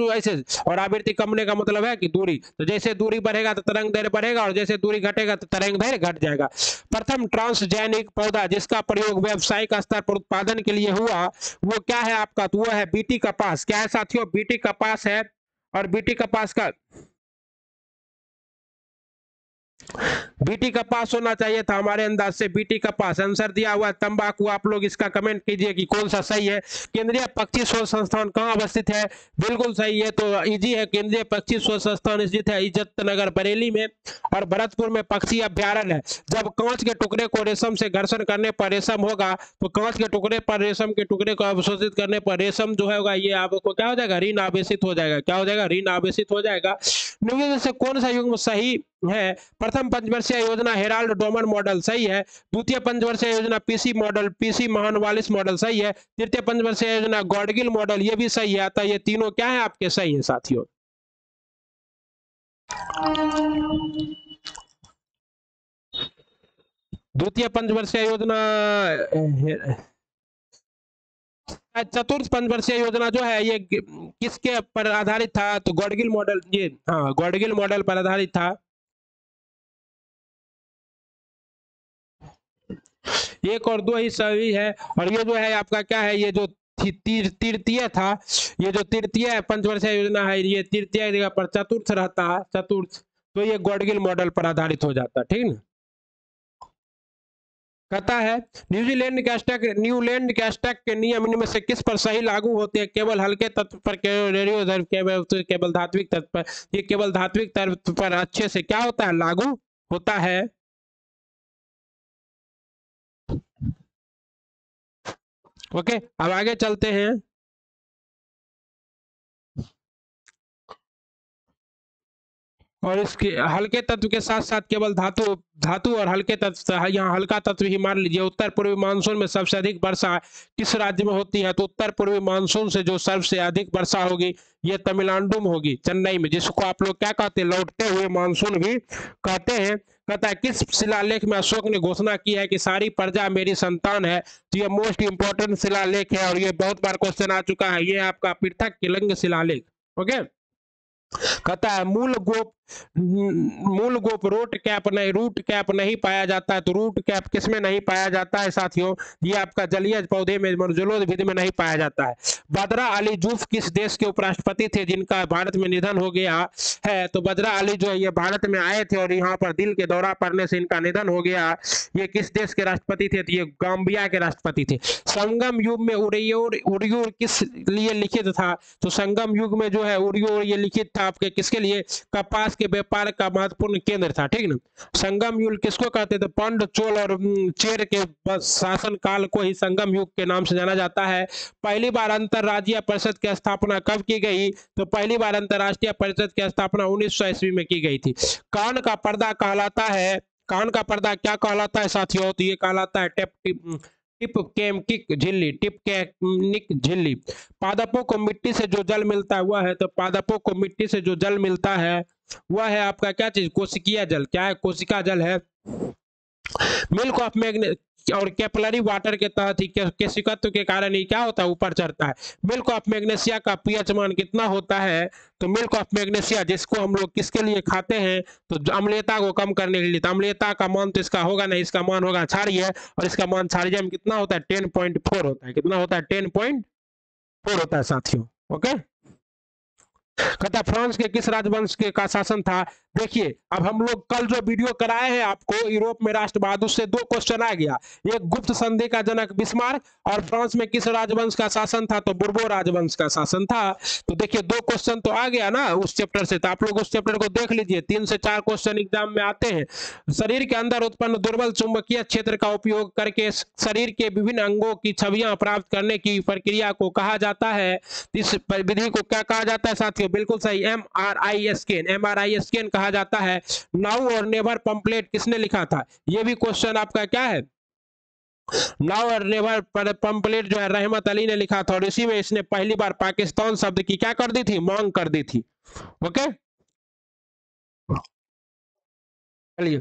ऐसे, और आवृत्ति कमने का मतलब है कि दूरी। तो जैसे दूरी बढ़ेगा तो तरंग दैर्घ्य बढ़ेगा, और जैसे दूरी घटेगा तो तरंग दैर्घ्य घट जाएगा। प्रथम ट्रांसजेनिक पौधा जिसका प्रयोग व्यावसायिक स्तर पर उत्पादन के लिए हुआ वो क्या है आपका, तो वो है बीटी कपास। क्या है साथियों, बीटी कपास है। और बीटी कपास का बीटी कपास होना चाहिए था हमारे अंदाज से, बीटी कपास। आंसर दिया हुआ तंबाकू। आप लोग इसका कमेंट कीजिए कि कौन सा सही है। केंद्रीय पक्षी शोध संस्थान कहाँ अवस्थित है, बिल्कुल सही है, तो इजी है। केंद्रीय पक्षी शोध संस्थान स्थित है इज्जत नगर बरेली में। और भरतपुर में पक्षी अभ्यारण्य है। जब कांच के टुकड़े को रेशम से घर्षण करने पर रेशम होगा, तो कांच के टुकड़े पर रेशम के टुकड़े को अवशोषित करने पर रेशम जो होगा ये आपको क्या हो जाएगा, ऋण आवेशित हो जाएगा। क्या हो जाएगा, ऋण आवेशित हो जाएगा। निम्नलिखित में से कौन सा युग्म सही है? प्रथम पंचवर्षीय योजना हेराल्ड डोमन मॉडल सही है। द्वितीय पंचवर्षीय योजना पीसी मॉडल, पीसी महानवालिस मॉडल सही है। तृतीय पंचवर्षीय योजना गॉडगिल मॉडल, ये भी सही है। अतः ये तीनों क्या है आपके? सही है साथियों। द्वितीय पंचवर्षीय योजना, चतुर्थ पंचवर्षीय योजना जो है ये किसके पर आधारित था? तो गॉडगिल मॉडल, ये हाँ गॉडगिल मॉडल पर आधारित था। एक और दो ही सही है। और ये जो है आपका क्या है? ये जो तृतीय था, ये जो तृतीय पंचवर्षीय योजना है, ये तृतीय जगह पर चतुर्थ रहता है, चतुर्थ, तो ये गॉडगिल मॉडल पर आधारित हो जाता है। ठीक ना। कहता है न्यूजीलैंड न्यूलैंड कैस्टक के नियम इनमें से किस पर सही लागू होते हैं? केवल हल्के तत्व पर, केवल धात्विक तत्व पर। ये केवल धात्विक तत्व पर अच्छे से क्या होता है? लागू होता है। ओके, अब आगे चलते हैं। और इसके हल्के तत्व के साथ साथ केवल धातु और हल्के तत्व, यहाँ हल्का तत्व ही मान लीजिए। उत्तर पूर्वी मानसून में सबसे अधिक वर्षा किस राज्य में होती है? तो उत्तर पूर्वी मानसून से जो सबसे अधिक वर्षा होगी ये तमिलनाडु में होगी, चेन्नई में, जिसको आप लोग क्या कहते हैं? लौटते हुए मानसून भी कहते हैं। कहता है किस शिलालेख में अशोक ने घोषणा की है कि सारी प्रजा मेरी संतान है? तो ये मोस्ट इंपोर्टेंट शिलालेख है और ये बहुत बार क्वेश्चन आ चुका है। ये आपका पृथक किलंग शिलालेख। ओके, कहता है मूल गोप रूट कैप नहीं पाया जाता है। तो रूट कैप किसमें नहीं पाया जाता है साथियों? ये आपका जलीय पौधे में, जलोद्भिद में नहीं पाया जाता है। बदरा अली जूफ किस देश के उपराष्ट्रपति थे जिनका भारत में निधन हो गया है? तो बदरा अली जो है ये भारत में आए थे और यहाँ पर दिल के दौरा पड़ने से इनका निधन हो गया। ये किस देश के राष्ट्रपति थे? तो ये गाम्बिया के राष्ट्रपति थे। संगम युग में उड़ियूर किस लिए लिखित था? तो संगम युग में जो है उड़ियूर ये लिखित था आपके किसके लिए? कपास के व्यापार का महत्वपूर्ण केंद्र था। ठीक ना। संगम युग किसको कहते थे? पांड, चोल और चेर के शासन काल को ही संगम युग के नाम से जाना जाता है। पहली बार अंतरराज्यीय परिषद की स्थापना कब की गई? तो पहली बार अंतरराष्ट्रीय परिषद की स्थापना 1900 ईस्वी में की गई थी। कान का पर्दा कहलाता है, कान का पर्दा क्या कहलाता है साथियों? तो ये कहलाता है टिपकेमिक झिल्ली, टिपकेमिक झिल्ली। पादपों को मिट्टी से जो जल मिलता है वह है, तो पादपों को मिट्टी से जो जल मिलता है वह है आपका क्या चीज? कोशिकीय जल। क्या है? कोशिका जल है। मिल्क ऑफ मैग्ने और कैपिलरी वाटर के तहत ही केशिकत्व के कारण ही क्या होता है? ऊपर चढ़ता है। मिल्क ऑफ मैग्नेशिया का पीएच मान कितना होता है? तो मिल्क ऑफ मैग्नेशिया जिसको हम लोग किसके लिए खाते हैं? तो अम्लीयता को कम करने के लिए। तो अम्लीयता का मान तो इसका होगा नहीं, इसका मान होगा क्षारीय, और इसका मान क्षारीय में कितना होता है? 10.4 होता है। कितना होता है? 10.4 होता है साथियों। ओके, कहता फ्रांस के किस राजवंश के का शासन था? देखिए, अब हम लोग कल जो वीडियो कराए हैं आपको यूरोप में राष्ट्रवाद, उससे दो क्वेश्चन आ गया। एक गुप्त संधि का जनक बिस्मार्क, और फ्रांस में किस राजवंश का शासन था? तो बुर्बो राजवंश का शासन था। तो देखिए दो क्वेश्चन तो आ गया ना उस चैप्टर से, तो आप लोग उस चैप्टर को देख लीजिए। 3 से 4 क्वेश्चन एग्जाम में आते हैं। शरीर के अंदर उत्पन्न दुर्बल चुंबकीय क्षेत्र का उपयोग करके शरीर के विभिन्न अंगों की छवियां प्राप्त करने की प्रक्रिया को कहा जाता है। इस विधि को क्या कहा जाता है साथियों? बिल्कुल सही, MRI स्कैन। MRI स्कैन कहा जाता है। नाउ और नेवर पंपलेट किसने लिखा था? यह भी क्वेश्चन आपका क्या है? नाउ और नेवर पंपलेट जो है रहमत अली ने लिखा था, और इसी में इसने पहली बार पाकिस्तान शब्द की क्या कर दी थी? मांग कर दी थी। ओके, चलिए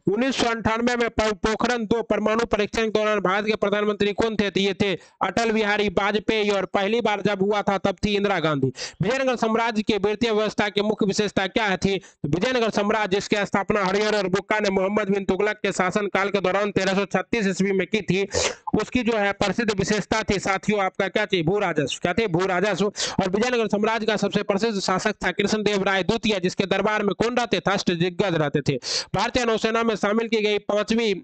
1998 में पोखरण 2 परमाणु परीक्षण के दौरान भारत के प्रधानमंत्री कौन थे? तो ये थे अटल बिहारी वाजपेयी, और पहली बार जब हुआ था तब थी इंदिरा गांधी। विजयनगर साम्राज्य के वित्तीय व्यवस्था की मुख्य विशेषता क्या थी? तो विजयनगर साम्राज्य जिसकी स्थापना हरिहर और बुक्का ने मोहम्मद बिन तुगलक के शासन काल के दौरान 1336 ईस्वी में की थी, उसकी जो है प्रसिद्ध विशेषता थी साथियों आपका क्या थी? भू राजस्व। क्या थे? भू राजस्व। और विजयनगर साम्राज्य का सबसे प्रसिद्ध शासक था कृष्णदेव राय द्वितीय, जिसके दरबार में कौन रहते थे? अष्टदिग्गज रहते थे। भारतीय नौसेना में शामिल की गई 5वीं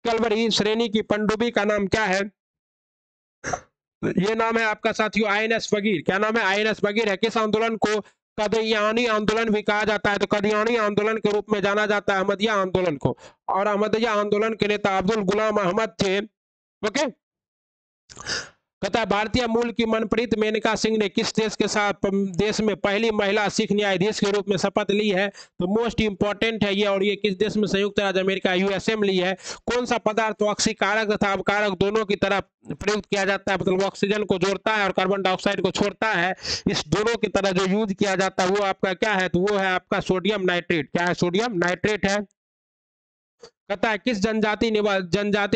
कलवरी श्रेणी की पनडुब्बी का नाम क्या है? ये नाम है आपका साथियों INS बगीर। क्या नाम है? INS बगीर है। किस आंदोलन को कदियानी आंदोलन भी कहा जाता है? तो कदियानी आंदोलन के रूप में जाना जाता है अहमदिया आंदोलन को, और अहमदिया आंदोलन के नेता अब्दुल गुलाम अहमद थे। ओके, कहता है भारतीय मूल की मनप्रीत मेनका सिंह ने किस देश में पहली महिला सिख न्यायाधीश के रूप में शपथ ली है? तो मोस्ट इंपॉर्टेंट है ये, और ये किस देश में? संयुक्त राज्य अमेरिका यूएसए में ली है। कौन सा पदार्थ ऑक्सीकारक तथा अपकारक दोनों की तरह प्रयुक्त किया जाता है, मतलब ऑक्सीजन को जोड़ता है और कार्बन डाइऑक्साइड को छोड़ता है, इस दोनों की तरह जो यूज किया जाता है वो आपका क्या है? तो वो है आपका सोडियम नाइट्रेट। क्या है? सोडियम नाइट्रेट है। कहता है किस जनजाति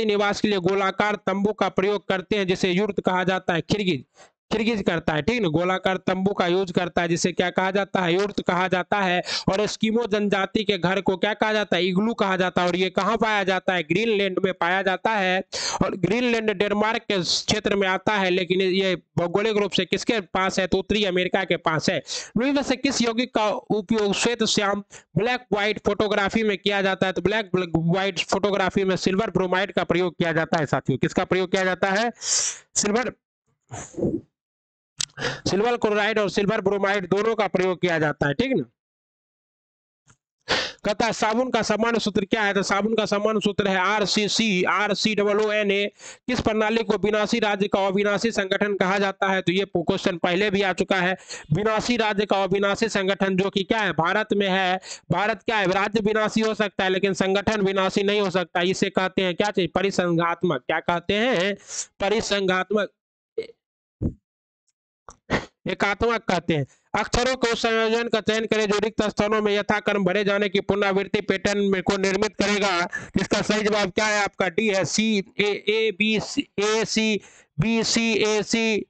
निवास के लिए गोलाकार तंबू का प्रयोग करते हैं जिसे युर्त कहा जाता है? खिरगिज खिरगिज करता है, ठीक ना। गोलाकार तंबू का यूज करता है जिसे क्या कहा जाता है? युर्त कहा जाता है। और एस्किमो जनजाति के घर को क्या कहा जाता है? इग्लू कहा जाता है। और ये कहाँ पाया जाता है? ग्रीनलैंड में पाया जाता है। और ग्रीनलैंड डेनमार्क के क्षेत्र में आता है, लेकिन ये भौगोलिक रूप से किसके पास है? तो उत्तरी अमेरिका के पास है। में से किस यौगिक का उपयोग श्वेत श्याम ब्लैक व्हाइट फोटोग्राफी में किया जाता है? तो ब्लैक व्हाइट फोटोग्राफी में सिल्वर ब्रोमाइड का प्रयोग किया जाता है साथियों। किसका प्रयोग किया जाता है? सिल्वर क्लोराइड और सिल्वर ब्रोमाइड दोनों का प्रयोग किया जाता है, ठीक ना। कहता है साबुन का सामान्य सूत्र क्या है? तो साबुन का सामान्य सूत्र है RCOONA। किस प्रणाली को विनाशी राज्य का अविनाशी संगठन कहा जाता है? तो ये क्वेश्चन पहले भी आ चुका है। विनाशी राज्य का अविनाशी संगठन जो कि क्या है? भारत में है। भारत क्या है? राज्य विनाशी हो सकता है लेकिन संगठन विनाशी नहीं हो सकता। इसे कहते हैं क्या चीज? परिसंघात्मक। क्या कहते हैं? परिसंघात्मक एकात्मक कहते हैं। अक्षरों के उस संयोजन का चयन करें जो रिक्त स्थानों में यथाक्रम भरे जाने की पुनरावृत्ति पैटर्न को निर्मित करेगा। इसका सही जवाब क्या है? आपका डी है। CABC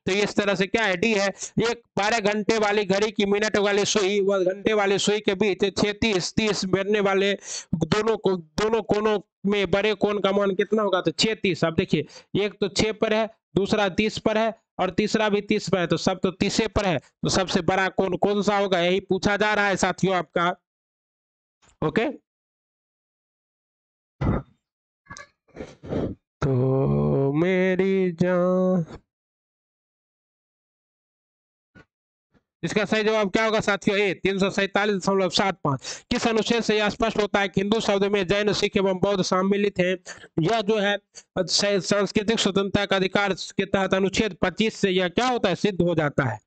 तो इस तरह से क्या है? डी है। एक 12 घंटे वाली घड़ी की मिनट वाली सुई व घंटे वाली सुई के बीच 36-30 बढ़ने वाले दोनों कोनों में बड़े कोण का मान कितना होगा? तो 36। अब देखिए, एक तो 6 पर है, दूसरा 30 पर है और तीसरा भी 30 पर है, तो सब तो 30 पर है। तो सबसे बड़ा कोण कौन सा होगा? यही पूछा जा रहा है साथियों आपका। ओके, तो मेरी जान, इसका सही जवाब क्या होगा साथियों? ए 347.75। किस अनुच्छेद से यह स्पष्ट होता है कि हिंदू शब्द में जैन सिख एवं बौद्ध सम्मिलित हैं? यह जो है सांस्कृतिक स्वतंत्रता का अधिकार के तहत अनुच्छेद 25 से यह क्या होता है? सिद्ध हो जाता है।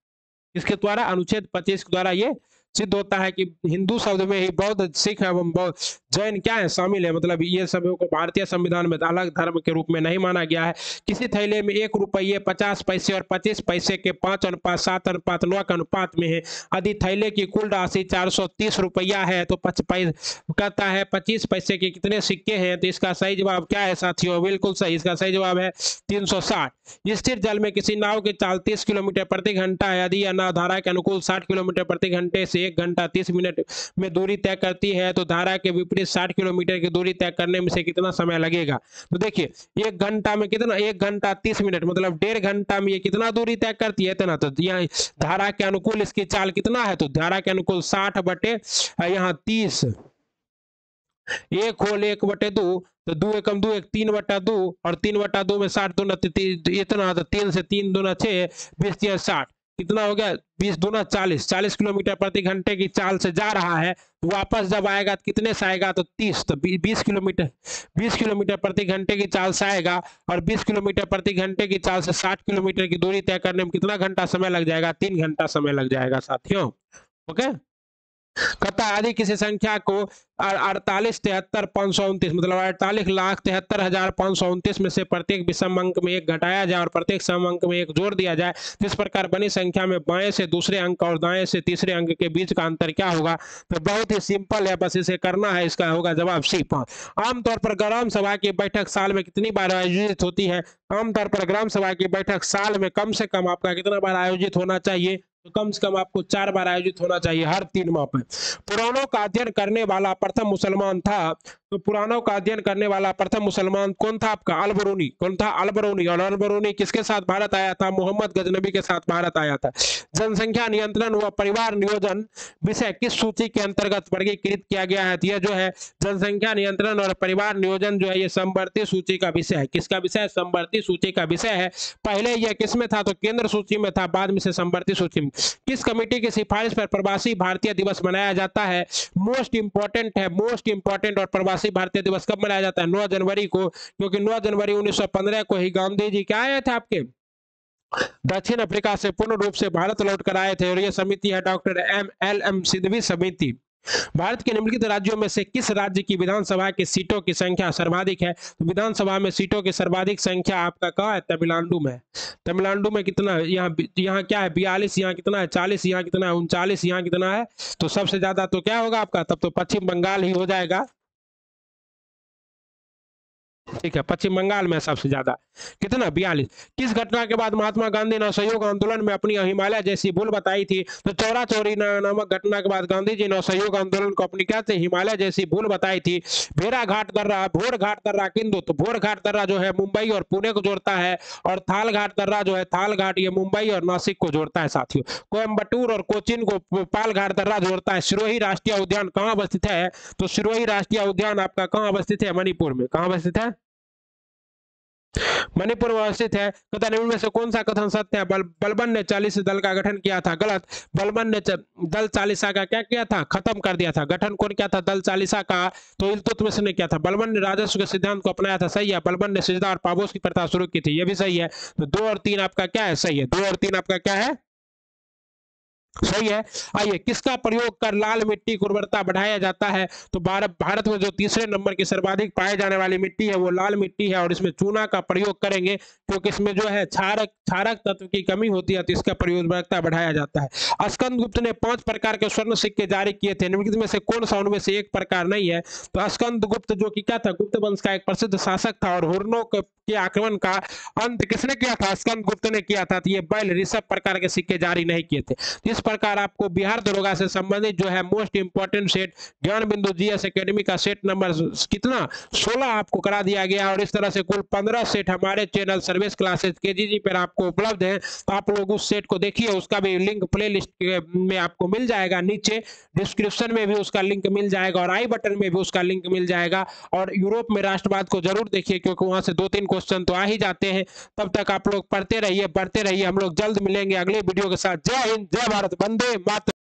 इसके द्वारा अनुच्छेद 25 के द्वारा ये सिद्ध होता है कि हिंदू शब्द में ही बौद्ध सिख एवं जैन क्या है? शामिल है। मतलब ये सभी को भारतीय संविधान में अलग धर्म के रूप में नहीं माना गया है। किसी थैले में 1 रुपये 50 पैसे और 25 पैसे के 5:7:9 के अनुपात में है। यदि थैले की कुल राशि 430 रुपया है तो कहता है 25 पैसे के कितने सिक्के हैं? तो इसका सही जवाब क्या है साथियों? बिल्कुल सही। इसका सही जवाब है 360। स्थिर जल में किसी नाव की चाल 30 किलोमीटर प्रति घंटा है। यदि यह नाव धारा के अनुकूल 60 किलोमीटर प्रति घंटे से 1 घंटा 30 मिनट में दूरी तय करती है तो धारा के विपरीत 60 किलोमीटर की दूरी तय करने में से कितना समय लगेगा? तो देखिए, 1 घंटा में कितना? 1 घंटा 30 मिनट, मतलब 1.5 घंटा में ये कितना दूरी तय करती है? इतना। तो यहाँ धारा के अनुकूल इसकी चाल कितना है? तो धारा के अनुकूल 60 बटे यहाँ 30, 1 होल 1/2, तो 2 एकम 2 1 3/2 और 3/2 में 60 दूना इतना, तो 3 से 3 दूना 6, 20 या 60 कितना हो गया? 20 दूना 40। 40 किलोमीटर प्रति घंटे की चाल से जा रहा है। वापस जब आएगा तो कितने से आएगा? तो 30। तो 20 किलोमीटर प्रति घंटे की चाल से आएगा और 20 किलोमीटर प्रति घंटे की चाल से 60 किलोमीटर की दूरी तय करने में कितना घंटा समय लग जाएगा? 3 घंटा समय लग जाएगा साथियों। ओके, कहता है यदि किसी संख्या को 48,73,529 मतलब 48,73,529 में से प्रत्येक विषम अंक में 1 घटाया जाए और प्रत्येक सम अंक में 1 जोड़ दिया जाए तो इस प्रकार बनी संख्या में बाएं से दूसरे अंक और दाएं से तीसरे अंक के बीच का अंतर क्या होगा? तो बहुत ही सिंपल है, बस इसे करना है। इसका होगा जवाब सी। आमतौर पर ग्राम सभा की बैठक साल में कितनी बार आयोजित होती है? आमतौर पर ग्राम सभा की बैठक साल में कम से कम आपका कितना बार आयोजित होना चाहिए? तो कम से कम आपको 4 बार आयोजित होना चाहिए, हर 3 माह पर। पुराणों का अध्ययन करने वाला प्रथम मुसलमान था? तो पुराणों का अध्ययन करने वाला प्रथम मुसलमान कौन था आपका? अलबरूनी। कौन था? अलबरूनी। और अलबरूनी किसके साथ भारत आया था? मोहम्मद गजनबी के साथ भारत आया था। जनसंख्या नियंत्रण व परिवार नियोजन विषय किस सूची के अंतर्गत वर्गीकृत किया गया है? यह जो है जनसंख्या नियंत्रण और परिवार नियोजन जो है ये समवर्ती सूची का विषय है। किसका विषय है? समवर्ती सूची का विषय है। पहले यह किसमें था? तो केंद्र सूची में था, बाद में से समवर्ती सूची में। किस कमेटी की सिफारिश पर प्रवासी भारतीय दिवस मनाया जाता है? मोस्ट इंपॉर्टेंट है, मोस्ट इंपॉर्टेंट। और प्रवासी भारतीय दिवस कब मनाया जाता है? 9 जनवरी को, क्योंकि 9 जनवरी 1915 को ही गांधी जी क्या आए थे आपके दक्षिण अफ्रीका से पूर्ण रूप से भारत लौट कर आए थे, और ये समिति है डॉक्टर एम सिद्धवी समिति। भारत के निम्नलिखित राज्यों में से किस राज्य की विधानसभा की सीटों की संख्या सर्वाधिक है? तो विधानसभा में सीटों की सर्वाधिक संख्या आपका कहाँ है? तमिलनाडु में। तमिलनाडु में कितना है? यहाँ क्या है? 42, यहाँ कितना है? 40, यहाँ कितना है? 39, यहाँ कितना है? तो सबसे ज्यादा तो क्या होगा आपका? तब तो पश्चिम बंगाल ही हो जाएगा। ठीक है, पश्चिम बंगाल में सबसे ज्यादा कितना? 42। किस घटना के बाद महात्मा गांधी ने असहयोग आंदोलन में अपनी हिमालय जैसी भूल बताई थी? तो चौरा चौरी नामक घटना के बाद गांधी जी ने असहयोग आंदोलन को अपनी क्या थे? हिमालय जैसी भूल बताई थी। भेड़ा घाट दर्रा, भोर घाट दर्रा किंतु, तो भोर घाट दर्रा जो है मुंबई और पुणे को जोड़ता है, और थाल घाट दर्रा जो है, थाल घाट ये मुंबई और नासिक को जोड़ता है साथियों। कोयम्बटूर और कोचीन को पाल घाट दर्रा जोड़ता है। सिरोही राष्ट्रीय उद्यान कहाँ अवस्थित है? तो सिरोही राष्ट्रीय उद्यान आपका कहाँ अवस्थित है? मणिपुर में। कहाँ अवस्थित है? मणिपुर में अवस्थित है। कथा निम्न में से कौन सा कथन सत्य है? बलबन ने 40 दल का गठन किया था। गलत। बलबन ने दल 40 का क्या किया था? खत्म कर दिया था। गठन कौन किया था दल 40 का? तो इल्तुतमिश ने किया था। बलबन ने राजस्व के सिद्धांत को अपनाया था। सही है। बलबन ने सिजदा और पाबोस की प्रथा शुरू की थी। ये भी सही है। तो 2 और 3 आपका क्या है? सही है। 2 और 3 आपका क्या है? सही है। आइए, किसका प्रयोग कर लाल मिट्टी की उर्वरता बढ़ाया जाता है? तो भारत में जो तीसरे नंबर की सर्वाधिक पाए जाने वाली मिट्टी है वो लाल मिट्टी है, और इसमें चूना का प्रयोग करेंगे क्योंकि इसमें जो है क्षारक तत्व की कमी होती है, तो इसका प्रयोग उर्वरता बढ़ाया जाता है। स्कंदगुप्त ने 5 प्रकार के स्वर्ण सिक्के जारी किए थे। निम्नलिखित में से कौन सा उनमें से एक प्रकार नहीं है? तो स्कंदगुप्त जो कि क्या था? गुप्त वंश का एक प्रसिद्ध शासक था, और हुर्नों के आक्रमण का अंत किसने किया था? स्कंदगुप्त ने किया था। तो ये बैल ऋषभ प्रकार के सिक्के जारी नहीं किए थे। इस प्रकार आपको बिहार दरोगा से संबंधित जो है मोस्ट इंपोर्टेंट सेट ज्ञान बिंदु जीएस एकेडमी का सेट नंबर कितना? 16 आपको करा दिया गया, और इस तरह से कुल 15 सेट हमारे चैनल सर्विस क्लासेस केजीजी पर आपको उपलब्ध है। तो आप लोग उस सेट को देखिए, उसका भी लिंक प्ले लिस्ट में आपको मिल जाएगा, नीचे डिस्क्रिप्शन में भी उसका लिंक मिल जाएगा, और आई बटन में भी उसका लिंक मिल जाएगा। और यूरोप में राष्ट्रवाद को जरूर देखिए, क्योंकि वहां से 2-3 क्वेश्चन तो आ ही जाते हैं। तब तक आप लोग पढ़ते रहिए, बढ़ते रहिए। हम लोग जल्द मिलेंगे अगले वीडियो के साथ। जय हिंद, जय भारत, वंदे मातरम।